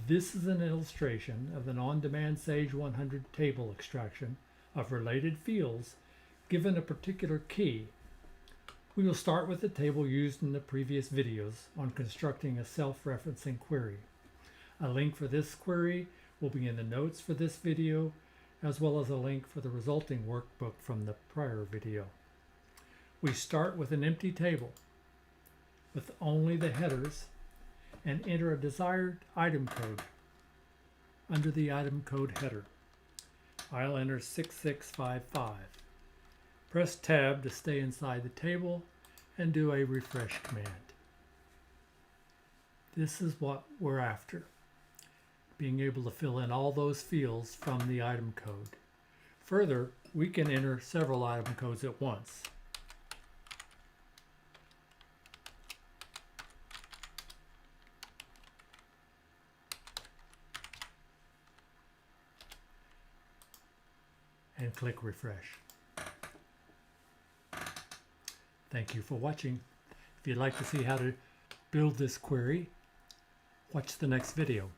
This is an illustration of an on-demand Sage 100 table extraction of related fields given a particular key. We will start with the table used in the previous videos on constructing a self-referencing query. A link for this query will be in the notes for this video, as well as a link for the resulting workbook from the prior video. We start with an empty table with only the headers and enter a desired item code under the item code header. I'll enter 6655. Press Tab to stay inside the table and do a refresh command. This is what we're after, being able to fill in all those fields from the item code. Further, we can enter several item codes at once. And click refresh. Thank you for watching. If you'd like to see how to build this query, watch the next video.